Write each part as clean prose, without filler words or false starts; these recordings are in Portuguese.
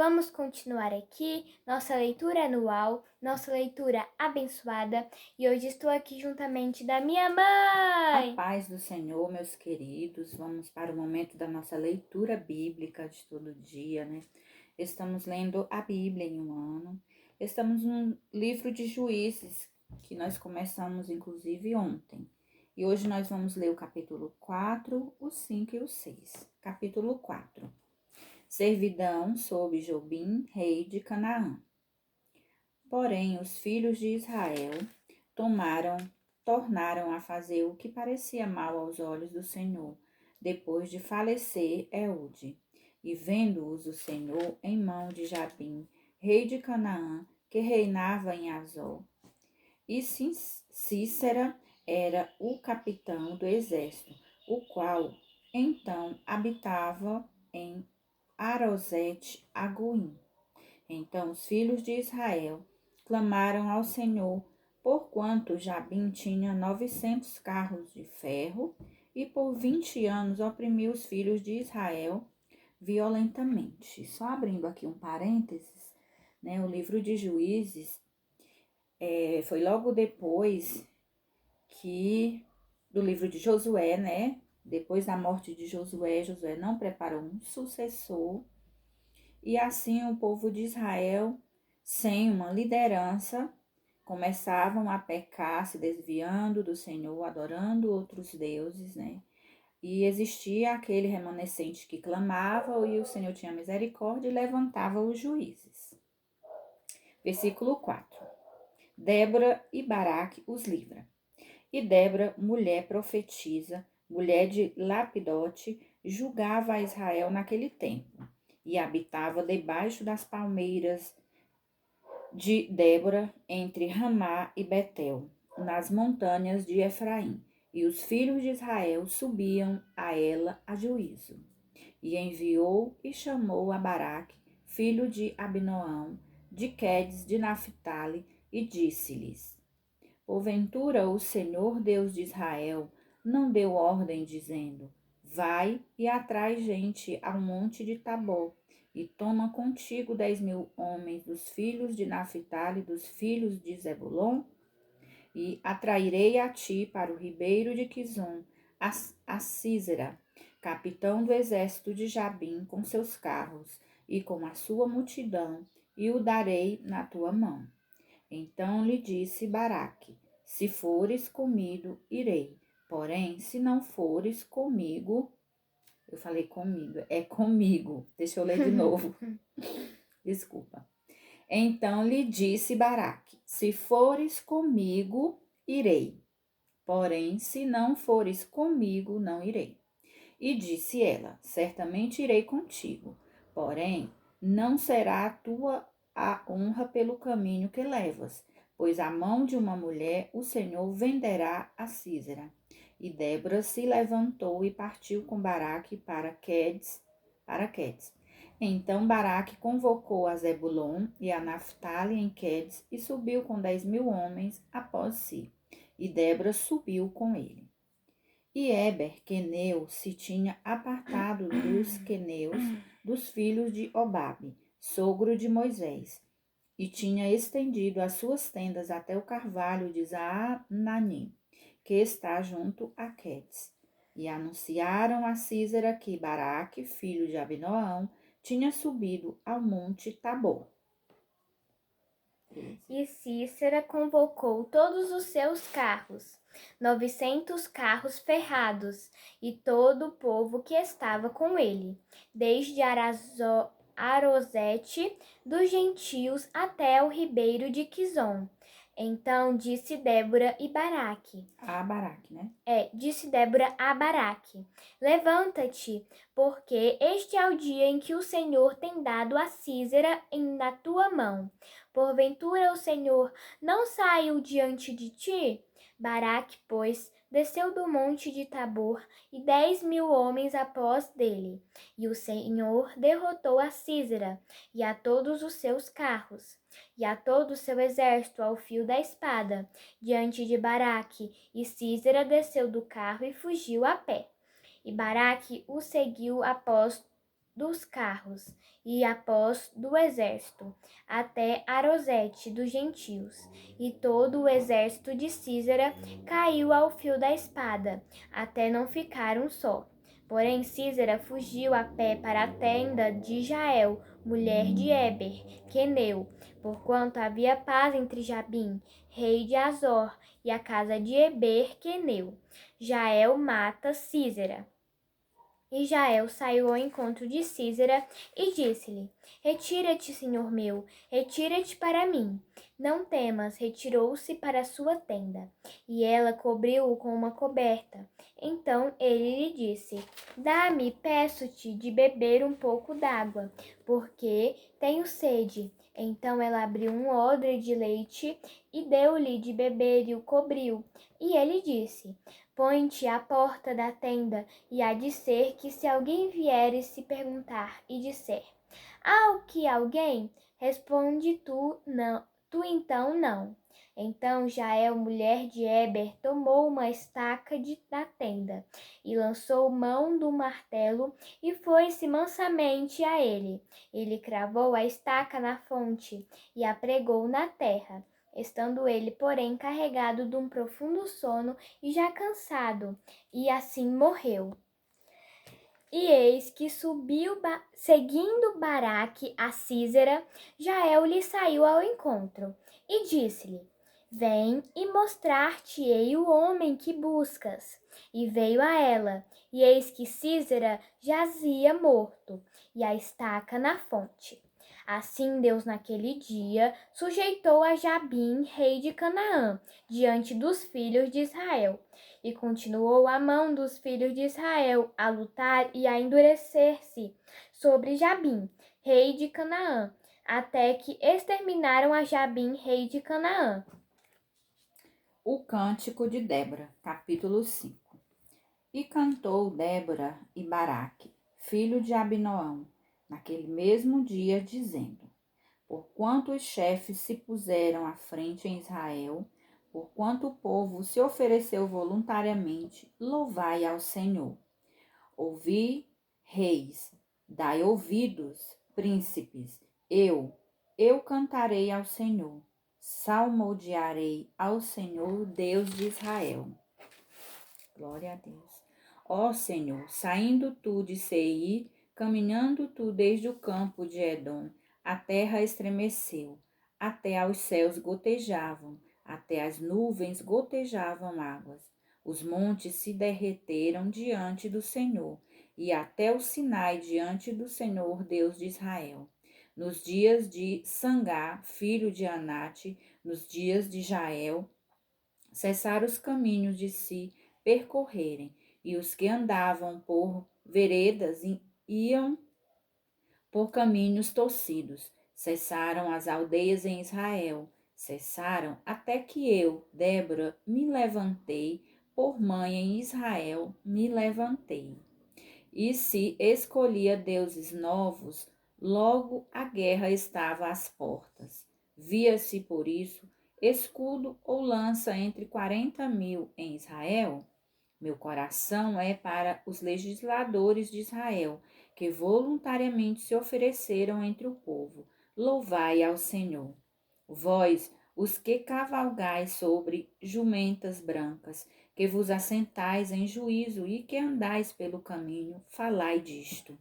Vamos continuar aqui, nossa leitura anual, nossa leitura abençoada, e hoje estou aqui juntamente da minha mãe. A paz do Senhor, meus queridos, vamos para o momento da nossa leitura bíblica de todo dia, né? Estamos lendo a Bíblia em um ano, estamos no livro de Juízes, que nós começamos inclusive ontem. E hoje nós vamos ler o capítulo 4, o 5 e o 6. Capítulo 4. Servidão sob Jobim, rei de Canaã. Porém, os filhos de Israel tornaram a fazer o que parecia mal aos olhos do Senhor, depois de falecer Eude. E vendo-os o Senhor em mão de Jabim, rei de Canaã, que reinava em Azor, e Cícera era o capitão do exército, o qual então habitava em Arosete-Agoim. Então os filhos de Israel clamaram ao Senhor, porquanto Jabim tinha 900 carros de ferro, e por 20 anos oprimiu os filhos de Israel violentamente. Só abrindo aqui um parênteses, né? O livro de Juízes foi logo depois do livro de Josué, né? Depois da morte de Josué, Josué não preparou um sucessor, e assim o povo de Israel, sem uma liderança, começavam a pecar, se desviando do Senhor, adorando outros deuses, né? E existia aquele remanescente que clamava, e o Senhor tinha misericórdia e levantava os juízes. Versículo 4. Débora e Baraque os livra. E Débora, mulher profetisa, mulher de Lapidote, julgava a Israel naquele tempo, e habitava debaixo das palmeiras de Débora, entre Ramá e Betel, nas montanhas de Efraim. E os filhos de Israel subiam a ela a juízo. E enviou e chamou a Baraque, filho de Abinoão, de Quedes de Naphtali, e disse-lhes: Porventura o Senhor Deus de Israel não deu ordem, dizendo: Vai e atrai gente ao monte de Tabor, e toma contigo 10.000 homens dos filhos de Naphtali, dos filhos de Zebulon, e atrairei a ti para o ribeiro de Quizon a Císera, capitão do exército de Jabim, com seus carros e com a sua multidão, e o darei na tua mão. Então lhe disse Baraque: Se fores comigo, irei. Porém, se não fores comigo, eu falei comigo, é comigo. Deixa eu ler de novo. Desculpa. Então lhe disse Baraque: Se fores comigo, irei. Porém, se não fores comigo, não irei. E disse ela: Certamente irei contigo. Porém, não será a tua a honra pelo caminho que levas, pois a mão de uma mulher o Senhor venderá a Císera. E Débora se levantou e partiu com Baraque para Quedes. Então Baraque convocou a Zebulon e a Naphtali em Quedes e subiu com 10.000 homens após si. E Débora subiu com ele. E Éber, queneu, se tinha apartado dos queneus, dos filhos de Obabe, sogro de Moisés, e tinha estendido as suas tendas até o carvalho de Zaananim, que está junto a Quedes. E anunciaram a Císera que Baraque, filho de Abinoão, tinha subido ao monte Tabor. E Cícera convocou todos os seus carros, 900 carros ferrados, e todo o povo que estava com ele, desde Arosete dos gentios até o ribeiro de Quizon. Então disse Débora e Baraque. A Baraque, né? Disse Débora a Baraque: Levanta-te, porque este é o dia em que o Senhor tem dado a Císera na tua mão. Porventura o Senhor não saiu diante de ti? Baraque, pois, desceu do monte de Tabor, e 10.000 homens após dele. E o Senhor derrotou a Císera e a todos os seus carros, e a todo o seu exército ao fio da espada, diante de Baraque, e Císera desceu do carro e fugiu a pé. E Baraque o seguiu após dos carros e após do exército, até Arosete dos gentios. E todo o exército de Císara caiu ao fio da espada, até não ficar um só. Porém, Císara fugiu a pé para a tenda de Jael, mulher de Éber, queneu, porquanto havia paz entre Jabim, rei de Azor, e a casa de Eber, queneu. Jael mata Císara. E Jael saiu ao encontro de Císara e disse-lhe: Retira-te, senhor meu, retira-te para mim. Não temas, retirou-se para sua tenda. E ela cobriu-o com uma coberta. Então ele lhe disse: Dá-me, peço-te, de beber um pouco d'água, porque tenho sede. Então ela abriu um odre de leite e deu-lhe de beber e o cobriu. E ele disse: Põe-te à porta da tenda, e há de ser que se alguém vier e se perguntar e disser: Há que alguém? Responde tu, não, tu então não. Então Jael, mulher de Éber, tomou uma estaca da tenda, e lançou mão do martelo, e foi-se mansamente a ele. Ele cravou a estaca na fonte, e a pregou na terra. Estando ele, porém, carregado de um profundo sono e já cansado, e assim morreu. E eis que subiu, seguindo Baraque a Císara, Jael lhe saiu ao encontro, e disse-lhe: Vem e mostrar-te-ei o homem que buscas. E veio a ela, e eis que Císara jazia morto, e a estaca na fonte. Assim Deus naquele dia sujeitou a Jabim, rei de Canaã, diante dos filhos de Israel. E continuou a mão dos filhos de Israel a lutar e a endurecer-se sobre Jabim, rei de Canaã, até que exterminaram a Jabim, rei de Canaã. O Cântico de Débora, capítulo 5. E cantou Débora e Baraque, filho de Abinoão, naquele mesmo dia, dizendo: Porquanto os chefes se puseram à frente em Israel, porquanto o povo se ofereceu voluntariamente, louvai ao Senhor. Ouvi, reis, dai ouvidos, príncipes, eu cantarei ao Senhor, salmodiarei ao Senhor, Deus de Israel. Glória a Deus. Ó Senhor, saindo tu de Seir, caminhando tu desde o campo de Edom, a terra estremeceu, até aos céus gotejavam, até as nuvens gotejavam águas. Os montes se derreteram diante do Senhor, e até o Sinai diante do Senhor, Deus de Israel. Nos dias de Sangá, filho de Anate, nos dias de Jael, cessaram os caminhos de si percorrerem, e os que andavam por veredas iam por caminhos torcidos. Cessaram as aldeias em Israel, cessaram até que eu, Débora, me levantei, por mãe em Israel me levantei. E se escolhia deuses novos, logo a guerra estava às portas. Via-se, por isso, escudo ou lança entre 40.000 em Israel? Meu coração é para os legisladores de Israel, que voluntariamente se ofereceram entre o povo. Louvai ao Senhor. Vós, os que cavalgais sobre jumentas brancas, que vos assentais em juízo e que andais pelo caminho, falai disto.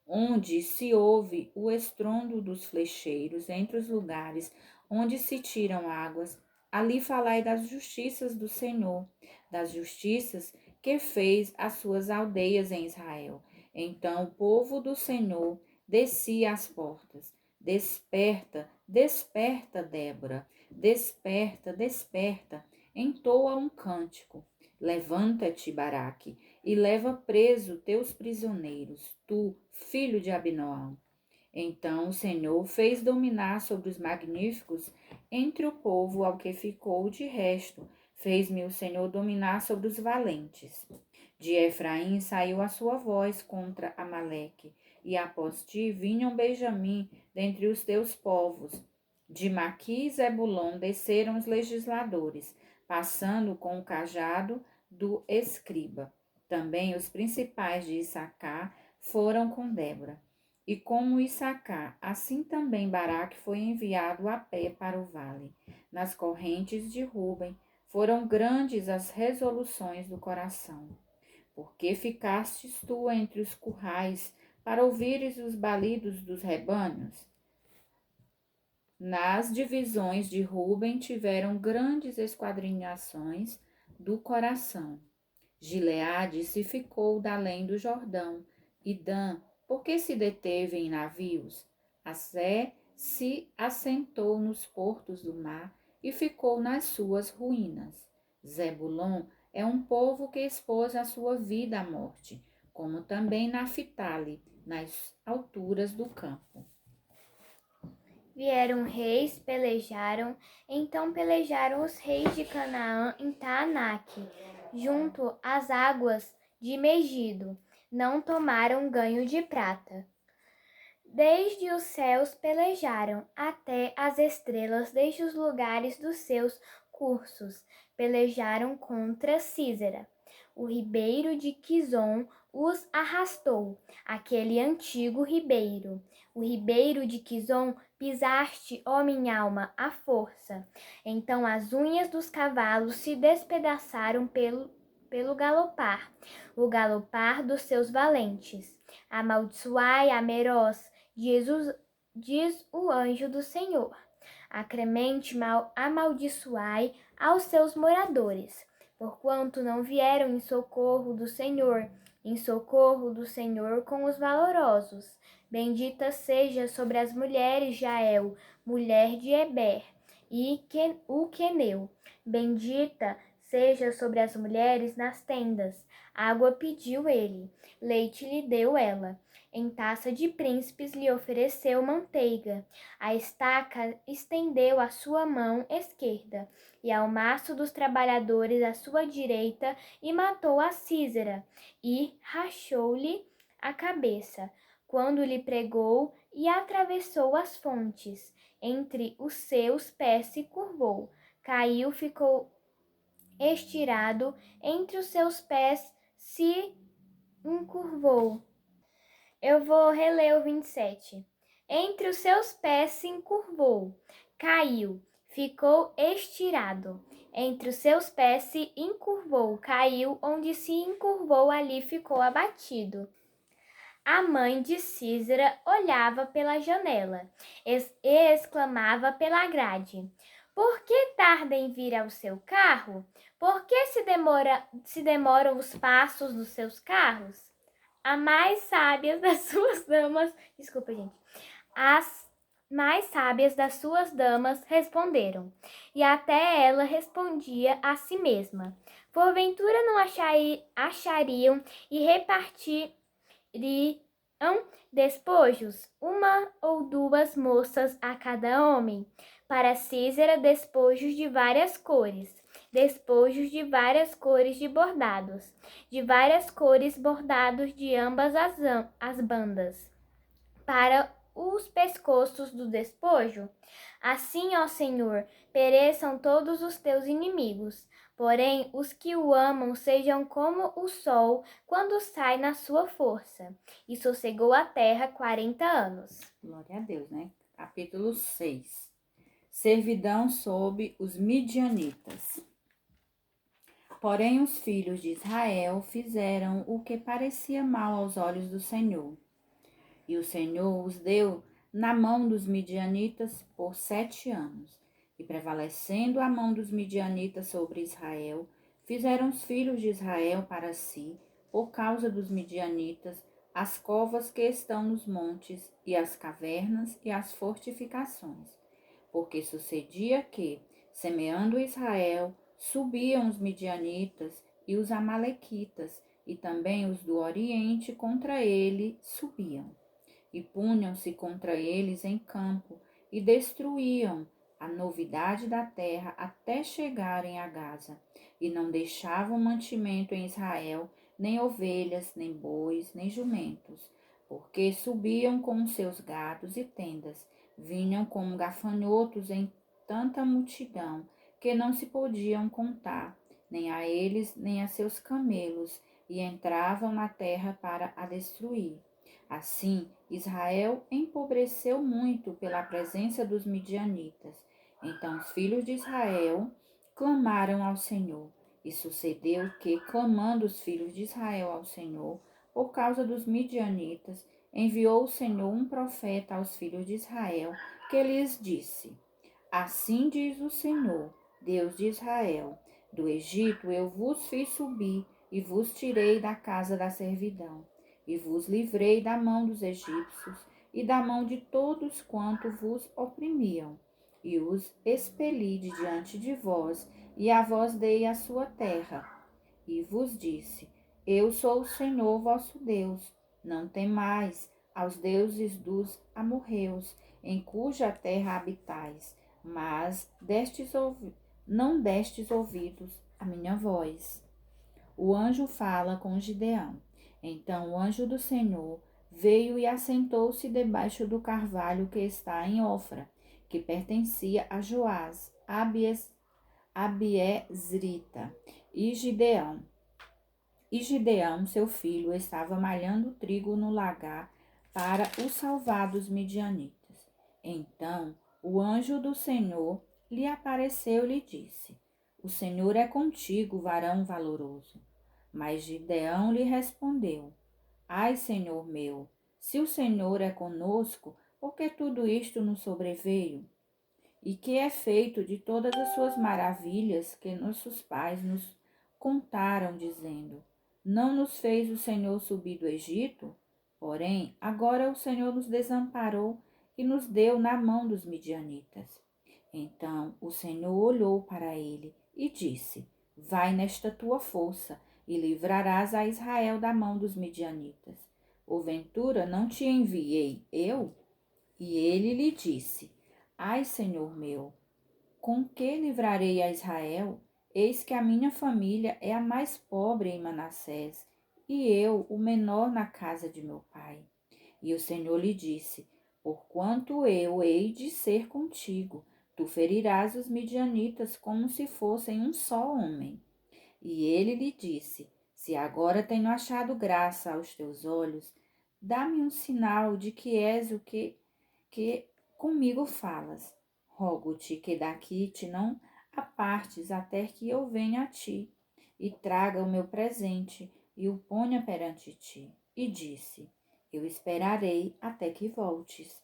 Onde se ouve o estrondo dos flecheiros, entre os lugares onde se tiram águas, ali falai das justiças do Senhor, das justiças que fez as suas aldeias em Israel. Então o povo do Senhor descia às portas. Desperta, desperta, Débora, desperta, desperta, entoa um cântico. Levanta-te, Baraque, e leva preso teus prisioneiros, tu, filho de Abinoão. Então o Senhor fez dominar sobre os magníficos entre o povo ao que ficou de resto. Fez-me o Senhor dominar sobre os valentes. De Efraim saiu a sua voz contra Amaleque, e após ti vinham Benjamim dentre os teus povos. De Maqui e Zebulon desceram os legisladores, passando com o cajado do escriba. Também os principais de Issacar foram com Débora. E como Issacar, assim também Baraque foi enviado a pé para o vale. Nas correntes de Ruben foram grandes as resoluções do coração. Porque ficastes tu entre os currais para ouvires os balidos dos rebanhos? Nas divisões de Ruben tiveram grandes esquadrinhações do coração. Gileade se ficou da além do Jordão, e Dan, porque se deteve em navios? Assé se assentou nos portos do mar e ficou nas suas ruínas. Zebulon é um povo que expôs a sua vida à morte, como também Naphtali, nas alturas do campo. Vieram reis, pelejaram, então pelejaram os reis de Canaã em Taanaque, junto às águas de Megido. Não tomaram ganho de prata. Desde os céus pelejaram, até as estrelas, desde os lugares dos seus cursos, pelejaram contra Císera. O ribeiro de Quizon os arrastou, aquele antigo ribeiro. O ribeiro de Quizon pisaste, ó minha alma, à força. Então as unhas dos cavalos se despedaçaram pelo galopar, o galopar dos seus valentes. Amaldiçoai a Meroz, diz o anjo do Senhor. Acremente amaldiçoai aos seus moradores, porquanto não vieram em socorro do Senhor com os valorosos. Bendita seja sobre as mulheres Jael, mulher de Eber, e o queneu. Bendita seja sobre as mulheres nas tendas. Água pediu ele, leite lhe deu ela. Em taça de príncipes lhe ofereceu manteiga. A estaca estendeu a sua mão esquerda, e ao maço dos trabalhadores a sua direita, e matou a Císera, e rachou-lhe a cabeça, quando lhe pregou e atravessou as fontes. Entre os seus pés se curvou, caiu, ficou estirado, entre os seus pés se encurvou. Eu vou reler o 27. Entre os seus pés se encurvou, caiu, ficou estirado. Entre os seus pés se encurvou, caiu, onde se encurvou, ali ficou abatido. A mãe de Císera olhava pela janela e exclamava pela grade: Por que tarda em vir ao seu carro? Por que se demoram os passos dos seus carros? As mais sábias das suas damas, desculpa, gente. As mais sábias das suas damas responderam, e até ela respondia a si mesma. Porventura não achariam e repartiriam despojos, uma ou duas moças a cada homem? Para Císera, despojos de várias cores de bordados, de várias cores bordados de ambas as bandas, para os pescoços do despojo. Assim, ó Senhor, pereçam todos os teus inimigos, porém os que o amam sejam como o sol quando sai na sua força. E sossegou a terra 40 anos. Glória a Deus, né? Capítulo 6. Servidão sob os midianitas. Porém, os filhos de Israel fizeram o que parecia mal aos olhos do Senhor. E o Senhor os deu na mão dos midianitas por 7 anos. E prevalecendo a mão dos midianitas sobre Israel, fizeram os filhos de Israel para si, por causa dos midianitas, as covas que estão nos montes, e as cavernas e as fortificações. Porque sucedia que, semeando Israel, subiam os midianitas e os amalequitas, e também os do Oriente contra ele subiam. E punham-se contra eles em campo, e destruíam a novidade da terra até chegarem a Gaza, e não deixavam mantimento em Israel, nem ovelhas, nem bois, nem jumentos, porque subiam com os seus gados e tendas, vinham como gafanhotos em tanta multidão, que não se podiam contar, nem a eles, nem a seus camelos, e entravam na terra para a destruir. Assim, Israel empobreceu muito pela presença dos midianitas. Então os filhos de Israel clamaram ao Senhor. E sucedeu que, clamando os filhos de Israel ao Senhor, por causa dos midianitas, enviou o Senhor um profeta aos filhos de Israel, que lhes disse: Assim diz o Senhor, Deus de Israel: Do Egito eu vos fiz subir e vos tirei da casa da servidão, e vos livrei da mão dos egípcios e da mão de todos quanto vos oprimiam, e os expeli de diante de vós, e a vós dei a sua terra. E vos disse: Eu sou o Senhor vosso Deus. Não temais aos deuses dos amorreus, em cuja terra habitais, mas não destes ouvidos à minha voz. O anjo fala com Gideão. Então o anjo do Senhor veio e assentou-se debaixo do carvalho que está em Ofra, que pertencia a Joás, Abiezrita, e Gideão, seu filho, estava malhando trigo no lagar para o salvar dos midianitas. Então o anjo do Senhor lhe apareceu e lhe disse: O Senhor é contigo, varão valoroso. Mas Gideão lhe respondeu: Ai, Senhor meu, se o Senhor é conosco, por que tudo isto nos sobreveio? E que é feito de todas as suas maravilhas que nossos pais nos contaram, dizendo: Não nos fez o Senhor subir do Egito? Porém, agora o Senhor nos desamparou e nos deu na mão dos midianitas. Então o Senhor olhou para ele e disse: Vai nesta tua força e livrarás a Israel da mão dos midianitas. Porventura não te enviei eu? E ele lhe disse: Ai, Senhor meu, com que livrarei a Israel? Eis que a minha família é a mais pobre em Manassés, e eu o menor na casa de meu pai. E o Senhor lhe disse: Porquanto eu hei de ser contigo, tu ferirás os midianitas como se fossem um só homem. E ele lhe disse: Se agora tenho achado graça aos teus olhos, dá-me um sinal de que és o que comigo falas. Rogo-te que daqui te não apartes até que eu venha a ti, e traga o meu presente, e o ponha perante ti. E disse: Eu esperarei até que voltes.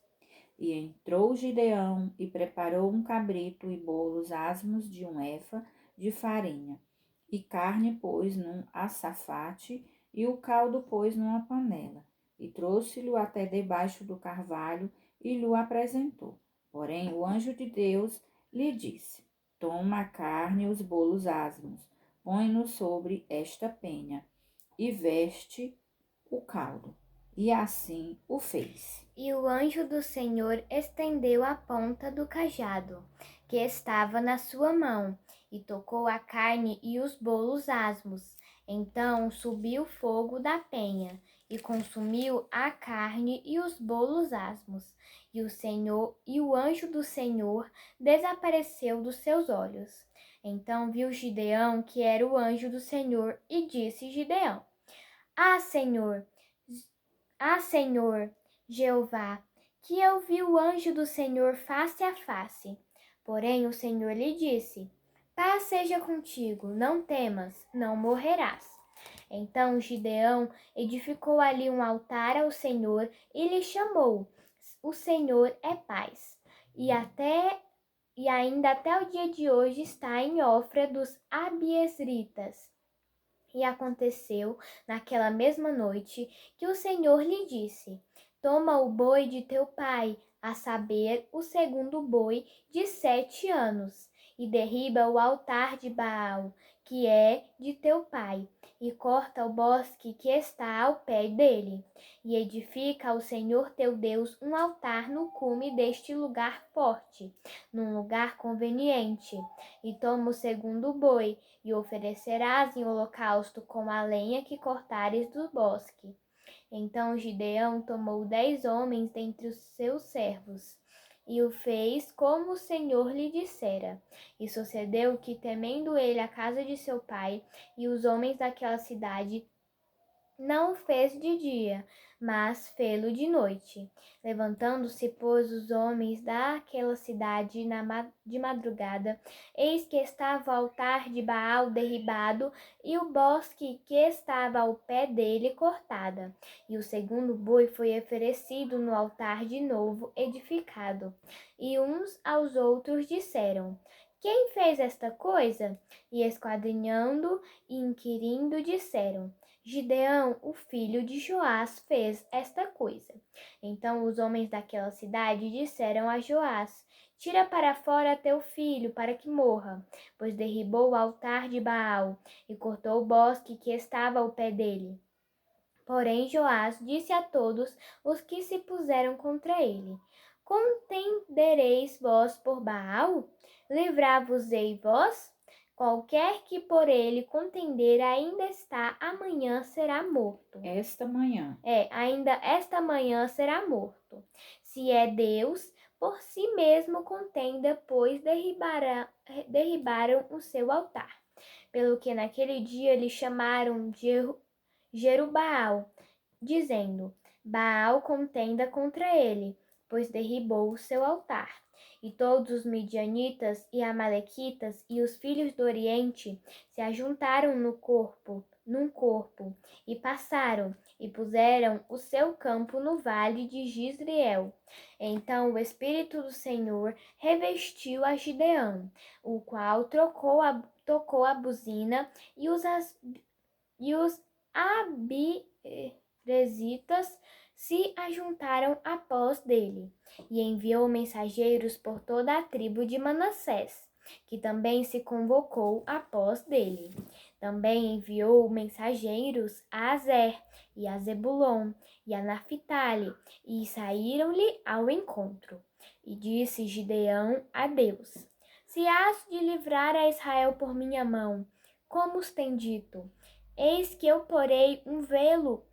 E entrou Gideão e preparou um cabrito e bolos asmos de um efa de farinha. E carne pôs num açafate, e o caldo pôs numa panela. E trouxe-lhe até debaixo do carvalho, e lhe apresentou. Porém, o anjo de Deus lhe disse: Toma a carne e os bolos asmos, põe-nos sobre esta penha, e veste o caldo. E assim o fez. E o anjo do Senhor estendeu a ponta do cajado, que estava na sua mão, e tocou a carne e os bolos asmos. Então subiu o fogo da penha, e consumiu a carne e os bolos asmos. E o anjo do Senhor desapareceu dos seus olhos. Então viu Gideão que era o anjo do Senhor, e disse Gideão: Ah, Senhor, Jeová, que eu vi o anjo do Senhor face a face. Porém o Senhor lhe disse: Paz seja contigo, não temas, não morrerás. Então Gideão edificou ali um altar ao Senhor e lhe chamou: O Senhor é paz. E ainda até o dia de hoje está em Ofra dos Abiezritas. E aconteceu, naquela mesma noite, que o Senhor lhe disse: Toma o boi de teu pai, a saber, o segundo boi de 7 anos, e derriba o altar de Baal, que é de teu pai, e corta o bosque que está ao pé dele, e edifica ao Senhor teu Deus um altar no cume deste lugar forte, num lugar conveniente, e toma o segundo boi, e oferecerás em holocausto com a lenha que cortares do bosque. Então Gideão tomou 10 homens dentre os seus servos, e o fez como o Senhor lhe dissera. E sucedeu que, temendo ele a casa de seu pai e os homens daquela cidade, Não o fez de dia, mas fê-lo de noite. Levantando-se, pois, os homens daquela cidade de madrugada, eis que estava o altar de Baal derribado e o bosque que estava ao pé dele cortada. E o segundo boi foi oferecido no altar de novo edificado. E uns aos outros disseram: Quem fez esta coisa? E esquadrinhando e inquirindo, disseram: Gideão, o filho de Joás, fez esta coisa. Então os homens daquela cidade disseram a Joás: Tira para fora teu filho, para que morra, pois derribou o altar de Baal e cortou o bosque que estava ao pé dele. Porém Joás disse a todos os que se puseram contra ele: Contendereis vós por Baal? Livrar-vos-ei vós? Qualquer que por ele contender ainda está, amanhã será morto. Esta manhã. Ainda esta manhã será morto. Se é Deus, por si mesmo contenda, pois derribaram o seu altar. Pelo que naquele dia lhe chamaram de Jerubaal, dizendo: Baal contenda contra ele, pois derribou o seu altar. E todos os midianitas e amalequitas e os filhos do Oriente se ajuntaram num corpo, e passaram e puseram o seu campo no vale de Jizreel. Então o Espírito do Senhor revestiu a Gideão, o qual tocou a buzina, e os abirezitas se ajuntaram após dele, e enviou mensageiros por toda a tribo de Manassés, que também se convocou após dele. Também enviou mensageiros a Azer e a Zebulon e a Naphtali, e saíram-lhe ao encontro. E disse Gideão a Deus: Se has de livrar a Israel por minha mão, como os tem dito, eis que eu porei um velo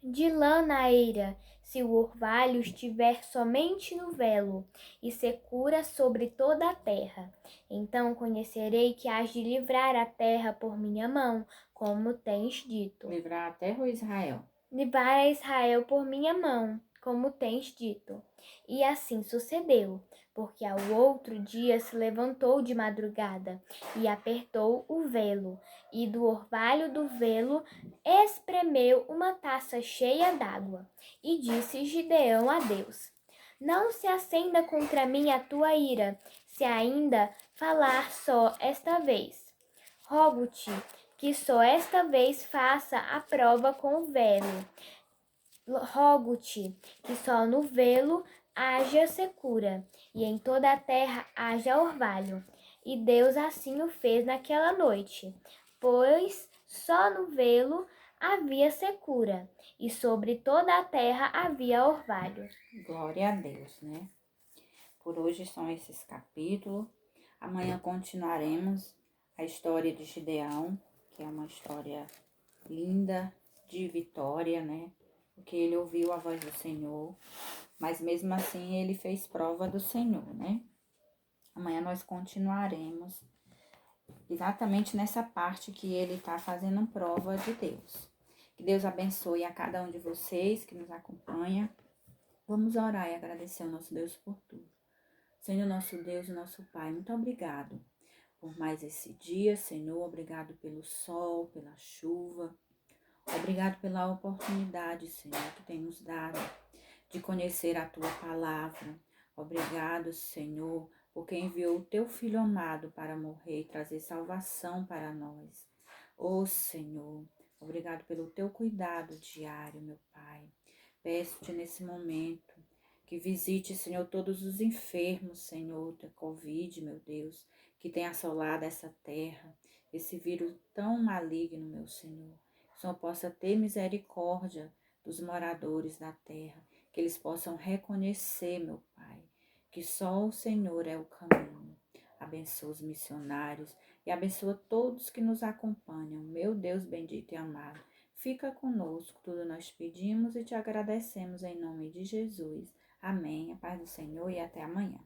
de lã na eira, se o orvalho estiver somente no velo, e secura sobre toda a terra. Então conhecerei que hás de livrar a terra por minha mão, como tens dito. Livrar a terra ou Israel? Livrar a Israel por minha mão, como tens dito. E assim sucedeu, porque ao outro dia se levantou de madrugada e apertou o velo, e do orvalho do velo espremeu uma taça cheia d'água. E disse Gideão a Deus: Não se acenda contra mim a tua ira, se ainda falar só esta vez. Rogo-te que só esta vez faça a prova com o velo. Rogo-te que só no velo haja secura, e em toda a terra haja orvalho. E Deus assim o fez naquela noite, pois só no velo havia secura, e sobre toda a terra havia orvalho. Glória a Deus, né? Por hoje são esses capítulos. Amanhã continuaremos a história de Gideão, que é uma história linda, de vitória, né? Porque ele ouviu a voz do Senhor, mas mesmo assim ele fez prova do Senhor, né? Amanhã nós continuaremos exatamente nessa parte que ele está fazendo prova de Deus. Que Deus abençoe a cada um de vocês que nos acompanha. Vamos orar e agradecer ao nosso Deus por tudo. Senhor, nosso Deus e nosso Pai, muito obrigado por mais esse dia, Senhor. Obrigado pelo sol, pela chuva. Obrigado pela oportunidade, Senhor, que tem nos dado de conhecer a Tua palavra. Obrigado, Senhor, porque enviou o Teu Filho amado para morrer e trazer salvação para nós. Ó Senhor, obrigado pelo Teu cuidado diário, meu Pai. Peço-te nesse momento que visite, Senhor, todos os enfermos, Senhor, da Covid, meu Deus, que tem assolado essa terra, esse vírus tão maligno, meu Senhor. Que o Senhor possa ter misericórdia dos moradores da terra, que eles possam reconhecer, meu Pai, que só o Senhor é o caminho. Abençoa os missionários e abençoa todos que nos acompanham, meu Deus bendito e amado. Fica conosco, tudo nós pedimos e te agradecemos em nome de Jesus. Amém. A paz do Senhor e até amanhã.